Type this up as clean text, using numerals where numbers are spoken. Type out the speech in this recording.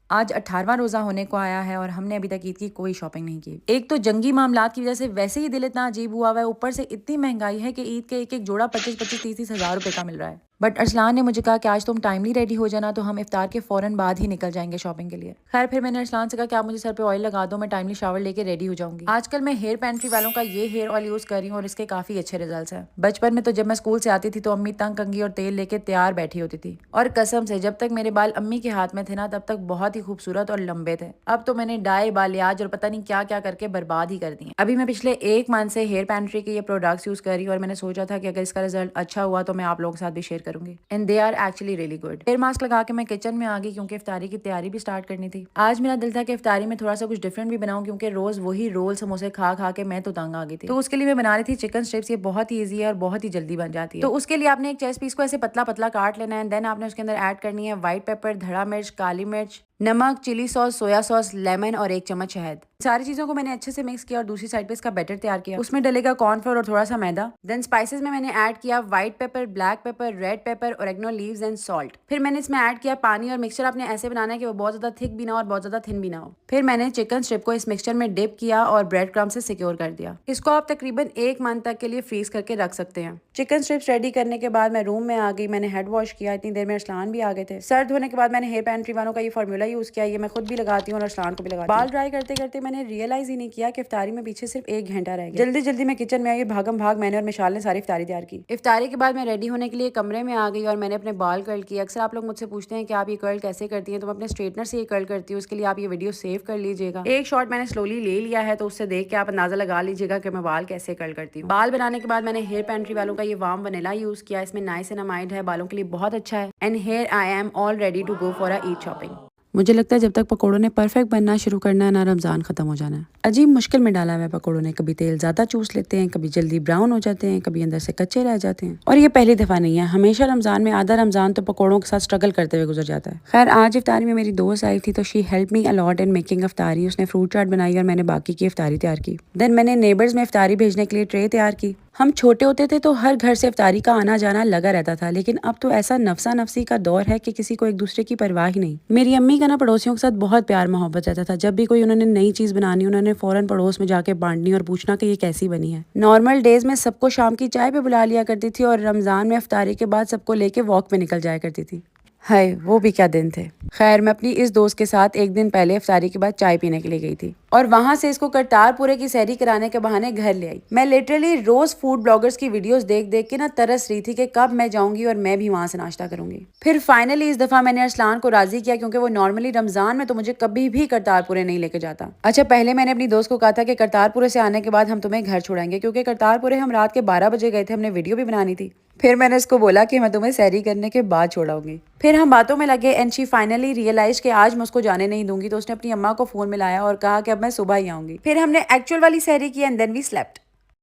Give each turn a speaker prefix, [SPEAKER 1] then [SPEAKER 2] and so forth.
[SPEAKER 1] आज 18वां रोजा होने को आया है और हमने अभी तक ईद की कोई शॉपिंग नहीं की। एक तो जंगी मामलात की वजह से वैसे ही दिल इतना अजीब हुआ है, ऊपर से इतनी महंगाई है कि ईद के एक एक जोड़ा 25-25 30-30 हजार रुपए का मिल रहा है। बट अरसलान ने मुझे कहा कि आज तुम टाइमली रेडी हो जाना, तो हम इफ्तार के फौरन बाद ही निकल जाएंगे शॉपिंग के लिए। खैर फिर मैंने अरसलान से कहा कि आप मुझे सर पे ऑयल लगा दो, मैं टाइमली शावर लेके रेडी हो जाऊंगी। आजकल मैं हेयर पेंट्री वालों का ये हेयर ऑयल यूज कर रही हूँ और इसके काफी अच्छे रिजल्ट है। बचपन में तो जब मैं स्कूल से आती थी तो अम्मी तंग कंघी और तेल लेके तैयार बैठी होती थी, और कसम से जब तक मेरे बाल अम्मी के हाथ में थे ना तब तक बहुत ही खूबसूरत और लंबे थे। अब तो मैंने डाई, बालियाज और पता नहीं क्या क्या करके बर्बाद ही कर दिए। अभी मैं पिछले एक मंथ से हेयर पेंट्री के ये प्रोडक्ट्स यूज कर रही हूँ और मैंने सोचा था कि अगर इसका रिजल्ट अच्छा हुआ तो मैं आप लोगों के साथ भी शेयर करूंगी। And they are actually really good. Hair mask लगा के मैं किचन में आ गई क्योंकि इफ्तारी की तैयारी भी स्टार्ट करनी थी। आज मेरा दिल था कि इफ्तारी में थोड़ा सा कुछ डिफरेंट भी बनाऊं, क्योंकि रोज वही रोल समोसे खा खा के मैं तो तंग आ गई थी। तो उसके लिए मैं बना रही थी चिकन स्ट्रिप्स। ये बहुत ही ईजी है और बहुत ही जल्दी बन जाती है। तो उसके लिए आपने एक चेस्ट पीस को ऐसे पतला पतला काट लेना है। देन आपने उसके अंदर ऐड करनी है व्हाइट पेपर, धड़ा मिर्च, काली मिर्च, नमक, chilli sauce, soya sauce, lemon और 1 चम्मच शहद। सारी चीजों को मैंने अच्छे से मिक्स किया और दूसरी साइड पे इसका बैटर तैयार किया। उसमें डलेगा कॉर्नफ्लोर और थोड़ा सा मैदा। देन स्पाइसेस में मैंने ऐड किया white pepper, black pepper, red pepper, oregano leaves and salt. फिर मैंने इसमें ऐड किया पानी, और मिक्सचर आपने ऐसे बनाना है कि वो बहुत ज्यादा थिक भी ना हो और बहुत ज्यादा थिन भी ना हो। फिर मैंने चिकन स्ट्रिप को इस मिक्सचर में डिप किया और ब्रेड क्रम्ब से सिक्योर कर दिया। इसको आप तकरीबन 1 मंथ तक के लिए फ्रीज करके रख सकते हैं। चिकन स्ट्रिप्स रेडी करने के बाद मैं रूम में आ गई। मैंने हेड वॉश किया, इतनी देर में अरसलान भी आ गए थे। सर धोने के बाद मैंने हेयर पेंट्री वालों का ये फॉर्मूला यूज किया। ये मैं खुद भी लगाती हूँ और अरसलान को भी लगाती हूँ। बाल ड्राई करते करते मैंने रियलाइज ही नहीं किया कि इफ्तारी में पीछे सिर्फ 1 घंटा रह गया। जल्दी जल्दी मैं किचन में आई, भागम भाग मैंने और मिशाल ने सारी इफ्तारी तैयार की। इफ्तारी के बाद मैं रेडी होने के लिए कमरे में आ गई और मैंने अपने बाल कर्ल किए। अक्सर आप लोग मुझसे पूछते हैं कि आप ये कर्ल कैसे करती हैं, तो मैं अपने स्ट्रेटनर से ये कर्ल करती हूँ। उसके लिए आप ये वीडियो सेव कर लीजिएगा। एक शॉट मैंने स्लोली ले लिया है, तो उससे देख के आप अंदाजा लगा लीजिएगा कि मैं बाल कैसे कर्ल करती हूँ। बाल बनाने के बाद मैंने हेयर पेंट्री वालों का ये वार्म वनीला यूज किया। इसमें नाइसिनामाइड है, बालों के लिए बहुत अच्छा है। And here I am all ready to go for a Eid shopping. मुझे लगता है जब तक पकोड़ों ने परफेक्ट बनना शुरू करना है ना, रमजान खत्म हो जाना है। अजीब मुश्किल में डाला हुआ है पकोड़ों ने। कभी तेल ज्यादा चूस लेते हैं, कभी जल्दी ब्राउन हो जाते हैं, कभी अंदर से कच्चे रह जाते हैं। और ये पहली दफा नहीं है, हमेशा रमजान में आधा रमजान तो पकोड़ों के साथ स्ट्रगल करते हुए गुजर जाता है। खैर आज इफ्तारी में मेरी दोस्त आई थी, तो she help me a lot in making इफ्तारी। उसने फ्रूट चाट बनाई और मैंने बाकी की इफ्तारी तैयार की। देन मैंने नेबर्स में इफ्तारी भेजने के लिए ट्रे तैयार की। हम छोटे होते थे तो हर घर से इफ्तारी का आना जाना लगा रहता था, लेकिन अब तो ऐसा नफसा नफसी का दौर है कि किसी को एक दूसरे की परवाह ही नहीं। मेरी अम्मी का ना पड़ोसियों के साथ बहुत प्यार मोहब्बत रहता था। जब भी कोई उन्होंने नई चीज बनानी, उन्होंने फौरन पड़ोस में जाके बांटनी और पूछना कि ये कैसी बनी है। नॉर्मल डेज में सबको शाम की चाय पे बुला लिया करती थी और रमजान में इफ्तारी के बाद सबको लेके वॉक पे निकल जाया करती थी। हाय वो भी क्या दिन थे। खैर मैं अपनी इस दोस्त के साथ एक दिन पहले इफ्तारी के बाद चाय पीने के लिए गई थी और वहां से इसको करतारपुरे की सहरी कराने के बहाने घर ले आई। मैं लिटरली रोज फूड ब्लॉगर्स की वीडियोस देख देख के ना तरस रही थी कि कब मैं जाऊंगी और मैं भी वहां से नाश्ता करूंगी। फिर फाइनली इस दफा मैंने अरसलान को राजी किया, क्योंकि वो नॉर्मली रमजान में तो मुझे कभी भी करतारपुरे नहीं लेके जाता। अच्छा पहले मैंने अपनी दोस्त को कहा था कि करतारपुरे से आने के बाद हम तुम्हें घर छोड़ाएंगे, क्योंकि करतारपुरे हम रात के 12 बजे गए थे, हमने वीडियो भी बनानी थी। फिर मैंने इसको बोला कि मैं तुम्हें सहरी करने के बाद छोड़ाऊंगी। फिर हम बातों में लगे एंड शी फाइनली रियलाइज कि आज मैं उसको जाने नहीं दूंगी, तो उसने अपनी अम्मा को फोन मिलाया और कहा कि अब मैं सुबह ही आऊंगी। फिर हमने एक्चुअल वाली सहरी की एंड देन वी स्लेप्ट।